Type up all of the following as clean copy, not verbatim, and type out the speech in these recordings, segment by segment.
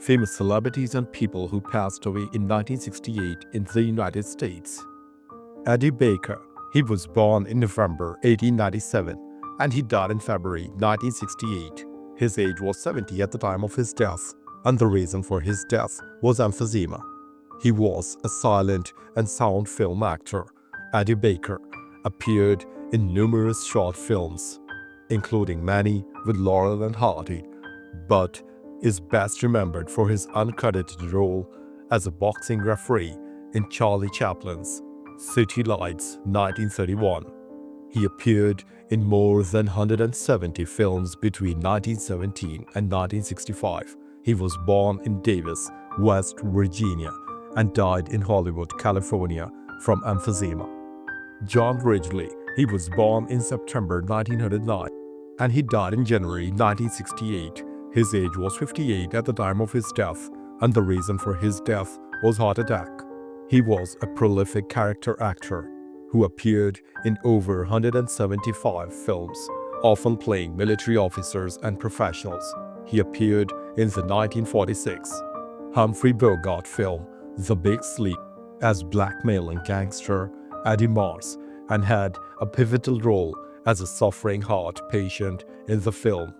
Famous celebrities and people who passed away in 1968 in the United States. Eddie Baker. He was born in November 1897 and he died in February 1968. His age was 70 at the time of his death, and the reason for his death was emphysema. He was a silent and sound film actor. Eddie Baker appeared in numerous short films, including many with Laurel and Hardy, but is best remembered for his uncredited role as a boxing referee in Charlie Chaplin's City Lights 1931. He appeared in more than 170 films between 1917 and 1965. He was born in Davis, West Virginia, and died in Hollywood, California from emphysema. John Ridgely. He was born in September 1909 and he died in January 1968. His age was 58 at the time of his death, and the reason for his death was heart attack. He was a prolific character actor who appeared in over 175 films, often playing military officers and professionals. He appeared in the 1946 Humphrey Bogart film The Big Sleep as blackmailing gangster Eddie Mars and had a pivotal role as a suffering heart patient in the film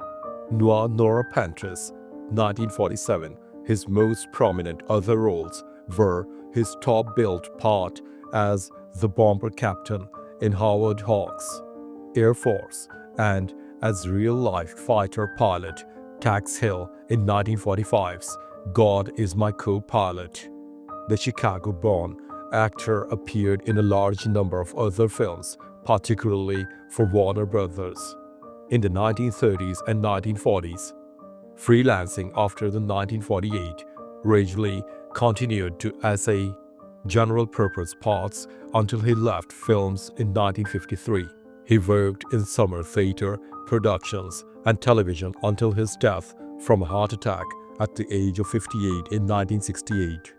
Noir Nora Pantris 1947. His most prominent other roles were his top-billed part as the bomber captain in Howard Hawks' Air Force and as real-life fighter pilot Tex Hill in 1945's God Is My Co-Pilot. The Chicago-born actor appeared in a large number of other films, particularly for Warner Brothers, in the 1930s and 1940s. Freelancing after the 1948, Ridgely continued to essay general-purpose parts until he left films in 1953. He worked in summer theater productions and television until his death from a heart attack at the age of 58 in 1968.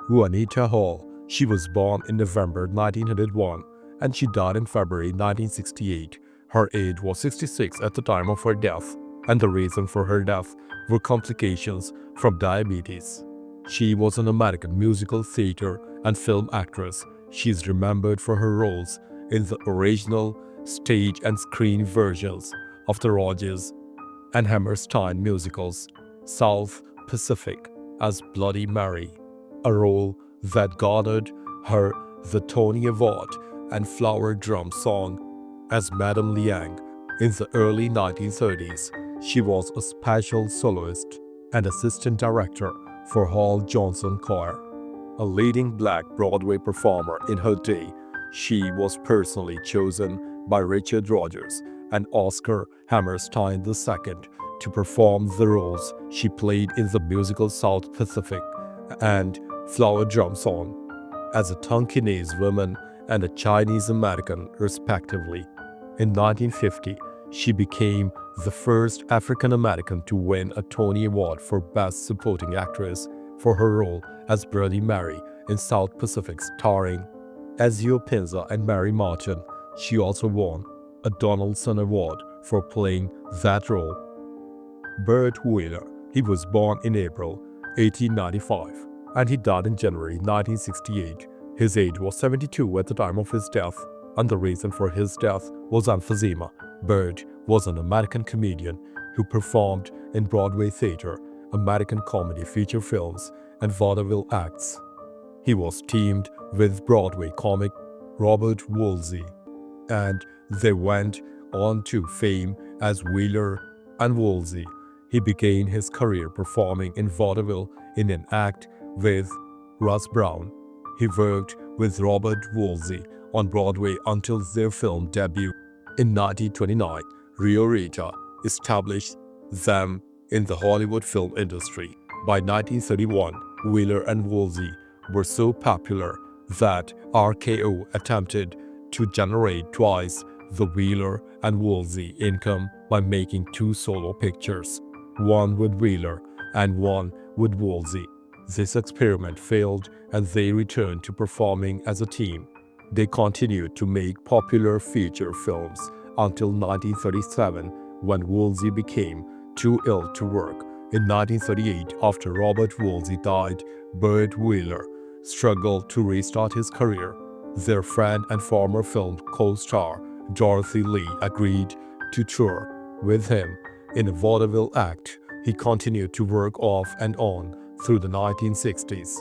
Juanita Hall. She was born in November 1901 and she died in February 1968. Her age was 66 at the time of her death, and the reason for her death were complications from diabetes. She was an American musical theater and film actress. She is remembered for her roles in the original stage and screen versions of the Rodgers and Hammerstein musicals South Pacific as Bloody Mary, a role that garnered her the Tony Award, and Flower Drum Song as Madame Liang. In the early 1930s, she was a special soloist and assistant director for Hall Johnson Choir. A leading black Broadway performer in her day, she was personally chosen by Richard Rodgers and Oscar Hammerstein II to perform the roles she played in the musical South Pacific and Flower Drum Song as a Tonkinese woman and a Chinese American, respectively. In 1950, she became the first African American to win a Tony Award for Best Supporting Actress for her role as Bloody Mary in South Pacific, starring Ezio Pinza and Mary Martin. She also won a Donaldson Award for playing that role. Bert Wheeler. He was born in April 1895 and he died in January 1968. His age was 72 at the time of his death, and the reason for his death was emphysema. Bert was an American comedian who performed in Broadway theater, American comedy feature films, and vaudeville acts. He was teamed with Broadway comic Robert Woolsey, and they went on to fame as Wheeler and Woolsey. He began his career performing in vaudeville in an act with Russ Brown. He worked with Robert Woolsey on Broadway until their film debut in 1929. Rio Rita established them in the Hollywood film industry. By 1931, Wheeler and Woolsey were so popular that RKO attempted to generate twice the Wheeler and Woolsey income by making two solo pictures, one with Wheeler and one with Woolsey. This experiment failed and they returned to performing as a team. They continued to make popular feature films until 1937 when Woolsey became too ill to work. In 1938, after Robert Woolsey died, Bert Wheeler struggled to restart his career. Their friend and former film co-star Dorothy Lee agreed to tour with him in a vaudeville act. He continued to work off and on through the 1960s.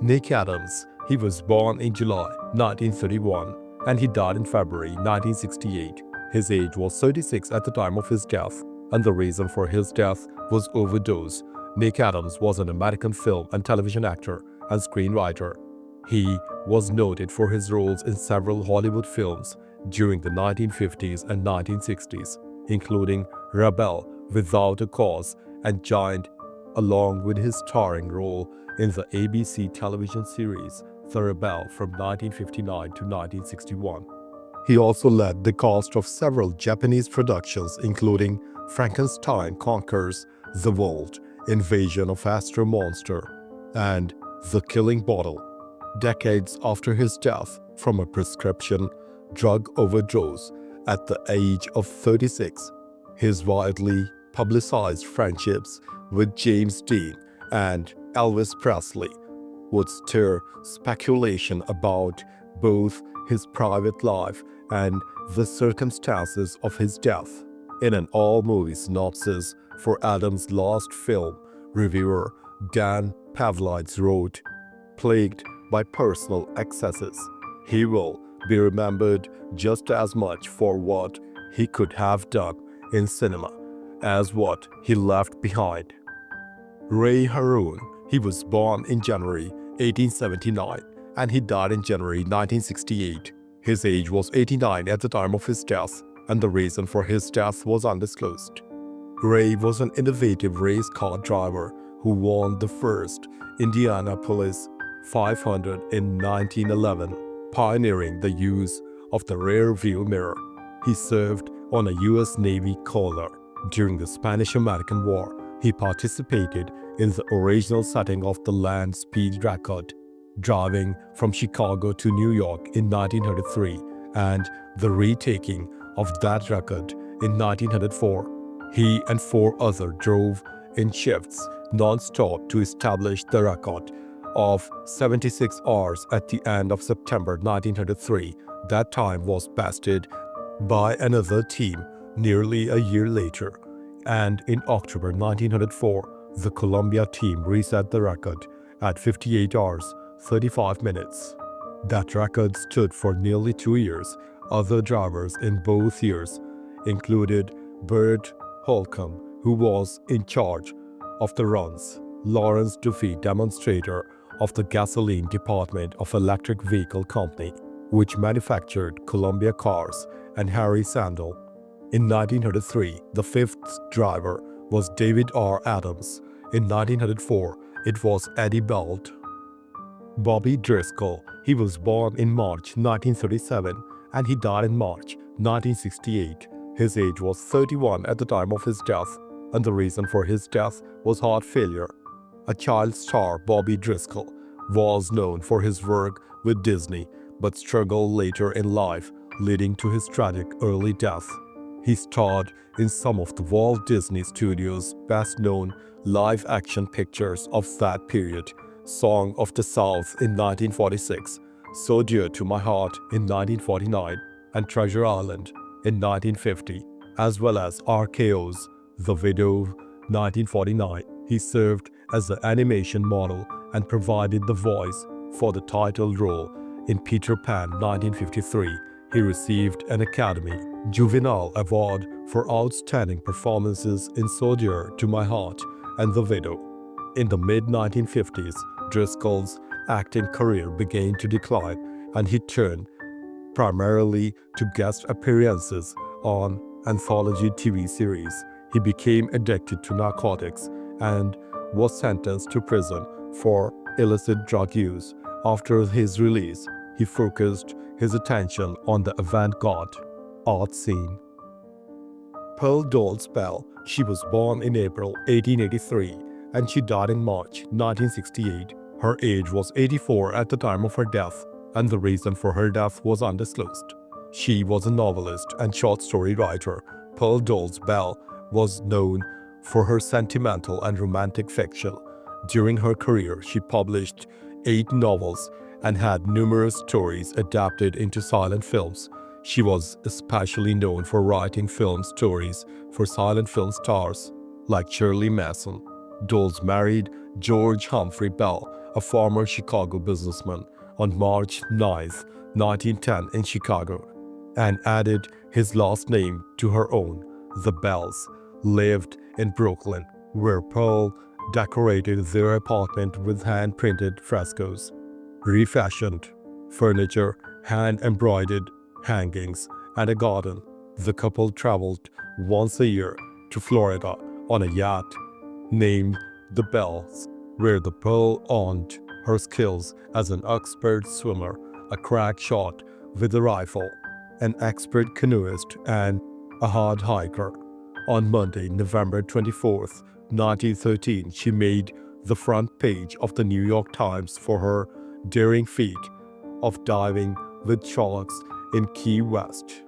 Nick Adams, he was born in July 1931 and he died in February 1968. His age was 36 at the time of his death, and the reason for his death was overdose. Nick Adams was an American film and television actor and screenwriter. He was noted for his roles in several Hollywood films during the 1950s and 1960s, including Rebel Without a Cause and Giant, along with his starring role in the ABC television series The Rebel from 1959 to 1961. He also led the cast of several Japanese productions including Frankenstein Conquers the World, Invasion of Astro Monster, and The Killing Bottle. Decades after his death from a prescription drug overdose at the age of 36, his widely publicized friendships with James Dean and Elvis Presley would stir speculation about both his private life and the circumstances of his death. In an all-movie synopsis for Adams' last film, reviewer Dan Pavlides wrote, "Plagued by personal excesses, he will be remembered just as much for what he could have done in cinema as what he left behind." Ray Harroun, he was born in January 1879 and he died in January 1968. His age was 89 at the time of his death, and the reason for his death was undisclosed. Ray was an innovative race car driver who won the first Indianapolis 500 in 1911, pioneering the use of the rear-view mirror. He served on a U.S. Navy collar during the Spanish-American War. He participated in the original setting of the land speed record, driving from Chicago to New York in 1903, and the retaking of that record in 1904. He and 4 others drove in shifts non-stop to establish the record of 76 hours at the end of September 1903. That time was bested by another team nearly a year later, and in October 1904, the Columbia team reset the record at 58 hours 35 minutes. That record stood for nearly 2 years. Other drivers in both years included Bert Holcomb, who was in charge of the runs, Lawrence Duffy, demonstrator of the gasoline department of Electric Vehicle Company, which manufactured Columbia cars, and Harry Sandel. In 1903, the 5th driver was David R. Adams. In 1904, it was Eddie Belt. Bobby Driscoll, he was born in March 1937 and he died in March 1968. His age was 31 at the time of his death, and the reason for his death was heart failure. A child star, Bobby Driscoll was known for his work with Disney, but struggled later in life, leading to his tragic early death. He starred in some of the Walt Disney Studios' best-known live-action pictures of that period, Song of the South in 1946, So Dear to My Heart in 1949, and Treasure Island in 1950, as well as RKO's The Widow 1949. He served as the animation model and provided the voice for the title role in Peter Pan 1953. He received an Academy Juvenile Award for outstanding performances in So Dear to My Heart and The Widow. In the mid-1950s, Driscoll's acting career began to decline, and he turned primarily to guest appearances on anthology TV series. He became addicted to narcotics and was sentenced to prison for illicit drug use. After his release, he focused his attention on the avant-garde art scene. Pearl Doles Bell, she was born in April 1883 and she died in March 1968. Her age was 84 at the time of her death, and the reason for her death was undisclosed. She was a novelist and short story writer. Pearl Doles Bell was known for her sentimental and romantic fiction. During her career, she published 8 novels and had numerous stories adapted into silent films. She was especially known for writing film stories for silent film stars like Shirley Mason. Doles married George Humphrey Bell, a former Chicago businessman, on March 9, 1910 in Chicago, and added his last name to her own. The Bells lived in Brooklyn, where Pearl decorated their apartment with hand-printed frescoes, refashioned furniture, hand-embroidered hangings, and a garden. The couple traveled once a year to Florida on a yacht named the Bells, where the Pearl honed her skills as an expert swimmer, a crack shot with a rifle, an expert canoeist, and a hard hiker. On Monday, November 24, 1913, she made the front page of the New York Times for her daring feat of diving with sharks in Key West.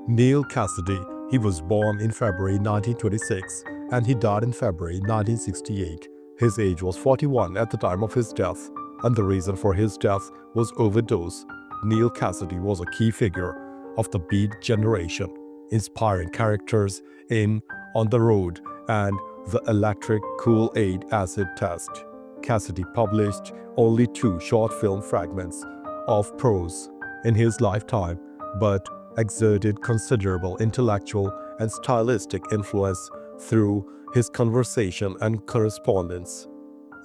Neal Cassady, he was born in February 1926 and he died in February 1968. His age was 41 at the time of his death, and the reason for his death was overdose. Neal Cassady was a key figure of the Beat generation, inspiring characters in On the Road and The Electric Kool-Aid Acid Test. Cassady published only 2 short film fragments of prose in his lifetime, but exerted considerable intellectual and stylistic influence through his conversation and correspondence.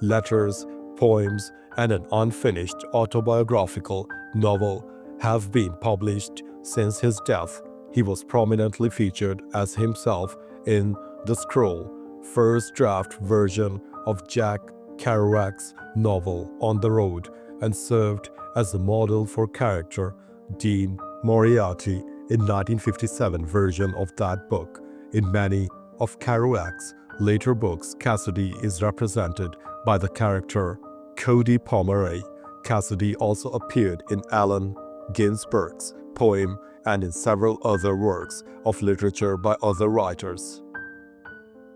Letters, poems, and an unfinished autobiographical novel have been published since his death. He was prominently featured as himself in the Scroll, first draft version of Jack Kerouac's novel On the Road, and served as a model for character Dean Moriarty in 1957 version of that book. In many of Kerouac's later books, Cassady is represented by the character Cody Pomeroy. Cassady also appeared in Allen Ginsberg's poem and in several other works of literature by other writers.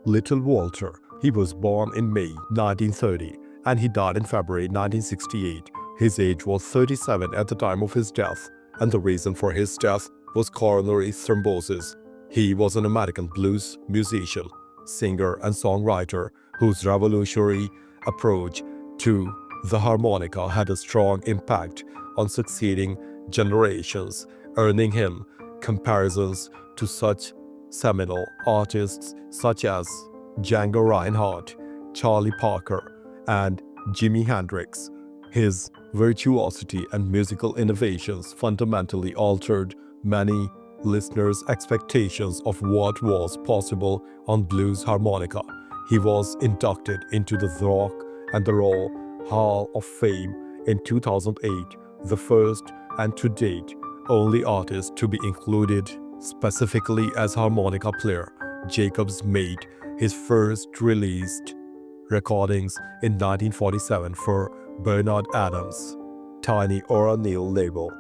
Little Walter, he was born in May 1930 and he died in February 1968. His age was 37 at the time of his death, and the reason for his death was coronary thrombosis. He was an American blues musician, singer, and songwriter whose revolutionary approach to the harmonica had a strong impact on succeeding generations, earning him comparisons to such seminal artists such as Django Reinhardt, Charlie Parker, and Jimi Hendrix. His virtuosity and musical innovations fundamentally altered many listeners' expectations of what was possible on blues harmonica. He was inducted into the Rock and the Roll Hall of Fame in 2008, the first and to date only artist to be included specifically as harmonica player. Jacobs made his first released recordings in 1947 for Bernard Adams' Tiny Aura Neal label,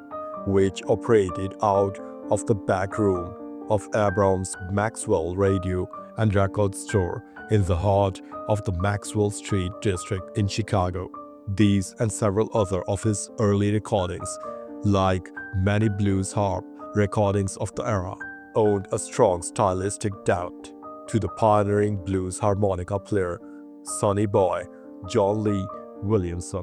which operated out of the back room of Abrams Maxwell Radio and Record Store in the heart of the Maxwell Street district in Chicago. These and several other of his early recordings, like many blues harp recordings of the era, owed a strong stylistic doubt to the pioneering blues harmonica player Sonny Boy John Lee Williamson.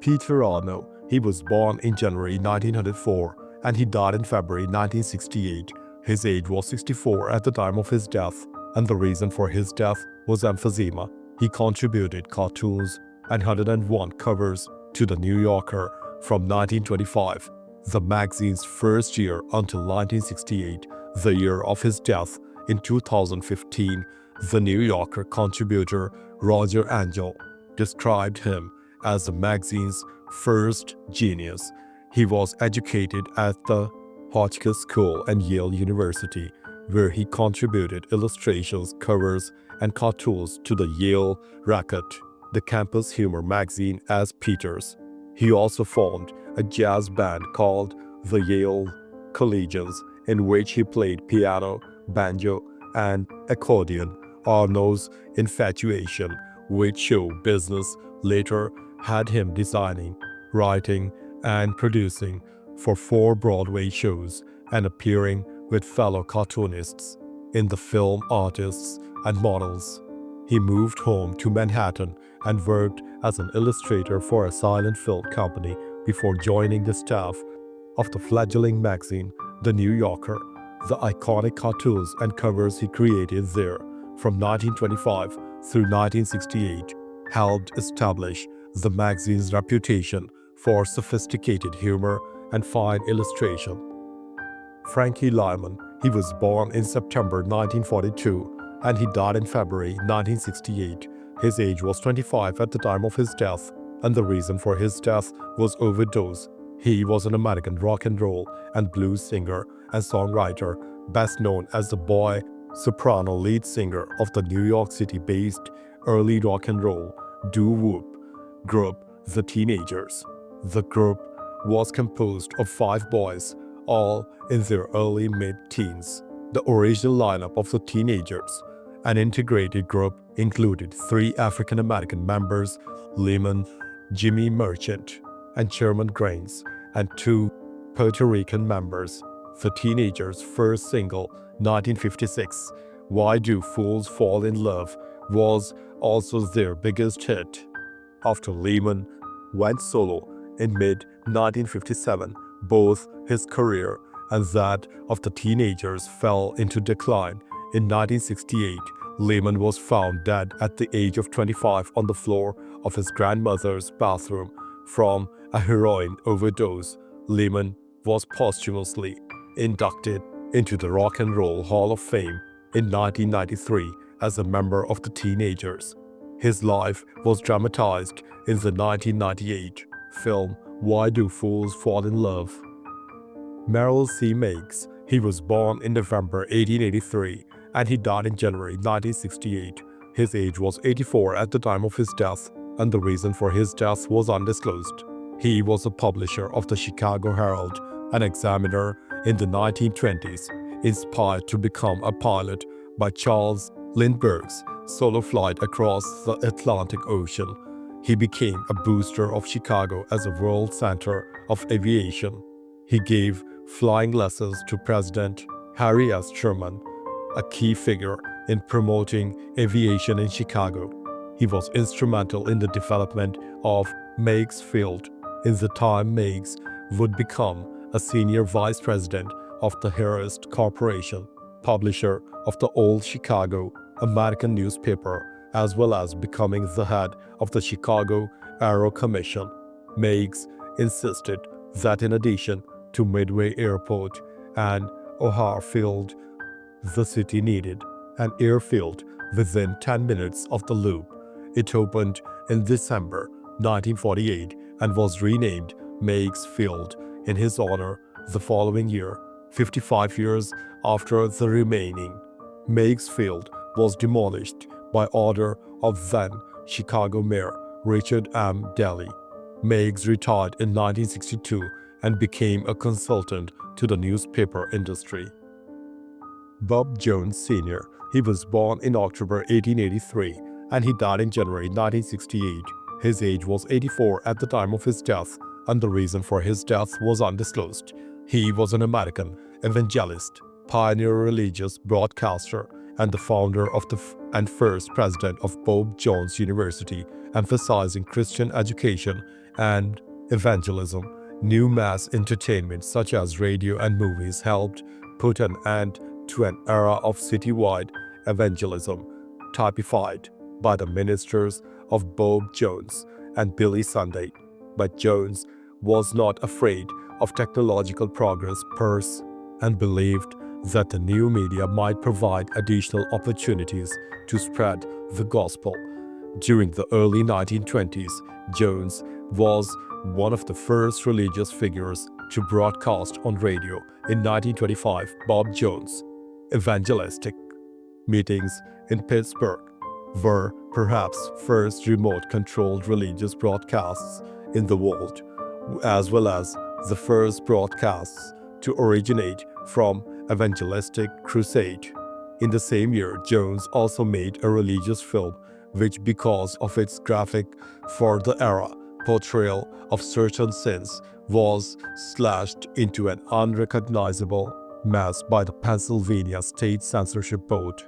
Peter Arno, he was born in January 1904 and he died in February 1968. His age was 64 at the time of his death, and the reason for his death was emphysema. He contributed cartoons and 101 covers to The New Yorker from 1925, the magazine's first year, until 1968, the year of his death. In 2015, The New Yorker contributor Roger Angell described him as the magazine's first genius. He was educated at the Hotchkiss School and Yale University, where he contributed illustrations, covers, and cartoons to the Yale Racket, the campus humor magazine, as Peters. He also formed a jazz band called the Yale Collegians, in which he played piano, banjo, and accordion. Arno's infatuation with show business later had him designing, writing, and producing for 4 Broadway shows and appearing with fellow cartoonists in the film Artists and Models. He moved home to Manhattan and worked as an illustrator for a silent film company before joining the staff of the fledgling magazine The New Yorker. The iconic cartoons and covers he created there from 1925 through 1968 helped establish the magazine's reputation for sophisticated humor and fine illustration. Frankie Lymon, he was born in September 1942 and he died in February 1968. His age was 25 at the time of his death, and the reason for his death was overdose. He was an American rock and roll and blues singer and songwriter, best known as the boy soprano lead singer of the New York City-based early rock and roll doo-wop group The Teenagers. The group was composed of 5 boys, all in their early mid-teens. The original lineup of The Teenagers, an integrated group, included 3 African-American members, Lymon, Jimmy Merchant, and Sherman Grains, and 2 Puerto Rican members. The Teenagers' first single, 1956, Why Do Fools Fall in Love, was also their biggest hit. After Lymon went solo in mid-1957, both his career and that of the Teenagers fell into decline. In 1968, Lymon was found dead at the age of 25 on the floor of his grandmother's bathroom from a heroin overdose. Lymon was posthumously inducted into the Rock and Roll Hall of Fame in 1993 as a member of the Teenagers. His life was dramatized in the 1998 film Why Do Fools Fall in Love? Merrill C. Meigs, he was born in November 1883 and he died in January 1968. His age was 84 at the time of his death, and the reason for his death was undisclosed. He was a publisher of the Chicago Herald, an examiner in the 1920s, inspired to become a pilot by Charles Lindbergh's solo flight across the Atlantic Ocean. He became a booster of Chicago as a world center of aviation. He gave flying lessons to President Harry S. Truman, a key figure in promoting aviation in Chicago. He was instrumental in the development of Meigs Field. In the time, Meigs would become a senior vice president of the Hearst Corporation, publisher of the Old Chicago American newspaper, as well as becoming the head of the Chicago Aero Commission. Meigs insisted that in addition to Midway Airport and O'Hare Field, the city needed an airfield within 10 minutes of the loop. It opened in December 1948 and was renamed Meigs Field in his honor the following year. 55 years after the remaining, Meigs Field was demolished by order of then Chicago Mayor Richard M. Daley. Meigs retired in 1962 and became a consultant to the newspaper industry. Bob Jones Sr., he was born in October 1883 and he died in January 1968. His age was 84 at the time of his death, and the reason for his death was undisclosed. He was an American evangelist, pioneer religious broadcaster, and the founder of and first president of Bob Jones University, emphasizing Christian education and evangelism. New mass entertainment such as radio and movies helped put an end to an era of citywide evangelism, typified by the ministers of Bob Jones and Billy Sunday. But Jones was not afraid of technological progress and believed that the new media might provide additional opportunities to spread the gospel. During the early 1920s, Jones was one of the first religious figures to broadcast on radio. In 1925, Bob Jones' evangelistic meetings in Pittsburgh were perhaps first remote-controlled religious broadcasts in the world, as well as the first broadcasts to originate from evangelistic crusade. In the same year, Jones also made a religious film which, because of its graphic for the era portrayal of certain sins, was slashed into an unrecognizable mess by the Pennsylvania State Censorship Board.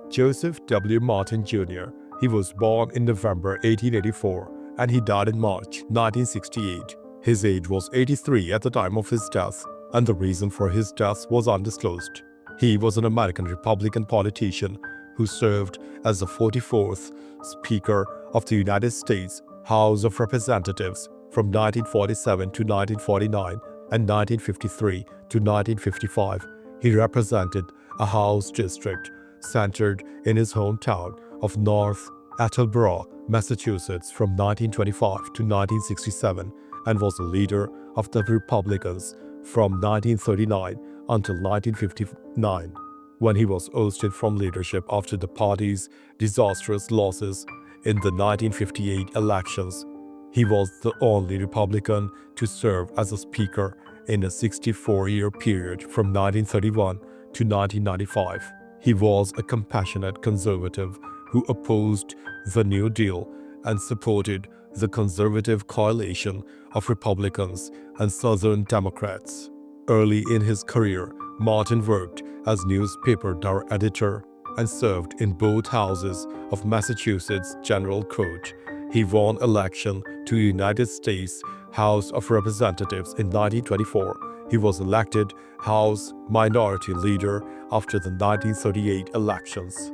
Joseph W. Martin Jr. He was born in November 1884 and he died in March 1968. His age was 83 at the time of his death, and the reason for his death was undisclosed. He was an American Republican politician who served as the 44th Speaker of the United States House of Representatives from 1947 to 1949 and 1953 to 1955. He represented a House district centered in his hometown of North Attleboro, Massachusetts from 1925 to 1967 and was the leader of the Republicans from 1939 until 1959, when he was ousted from leadership after the party's disastrous losses in the 1958 elections. He was the only Republican to serve as a speaker in a 64-year period from 1931 to 1995. He was a compassionate conservative who opposed the New Deal and supported the conservative coalition of Republicans and Southern Democrats. Early in his career, Martin worked as newspaper editor and served in both houses of Massachusetts General Court. He won election to United States House of Representatives in 1924. He was elected House Minority Leader after the 1938 elections.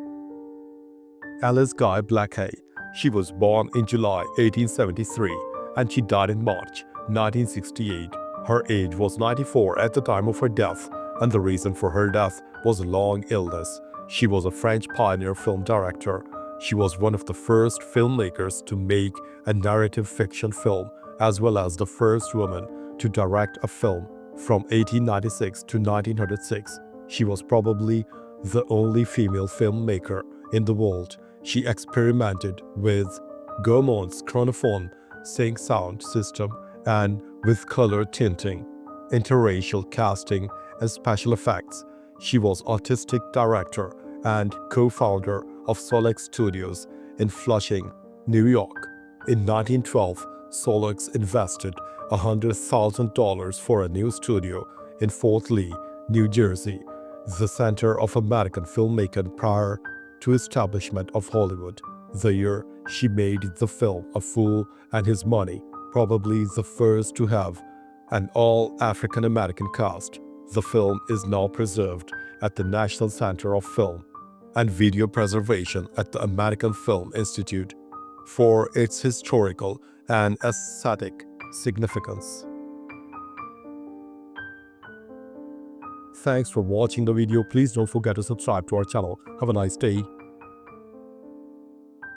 Alice Guy-Blaché. She was born in July 1873 and she died in March 1968. Her age was 94 at the time of her death, and the reason for her death was a long illness. She was a French pioneer film director. She was one of the first filmmakers to make a narrative fiction film, as well as the first woman to direct a film from 1896 to 1906. She was probably the only female filmmaker in the world. She experimented with Gaumond's chronophone sync sound system and with color tinting, interracial casting, and special effects. She was artistic director and co-founder of Solex Studios in Flushing, New York. In 1912, Solex invested $100,000 for a new studio in Fort Lee, New Jersey, the center of American filmmaking prior to establishment of Hollywood. The year she made the film A Fool and His Money, probably the first to have an all-African American cast. The film is now preserved at the National Center of Film and Video Preservation at the American Film Institute for its historical and aesthetic significance. Thanks for watching the video. Please don't forget to subscribe to our channel. Have a nice day.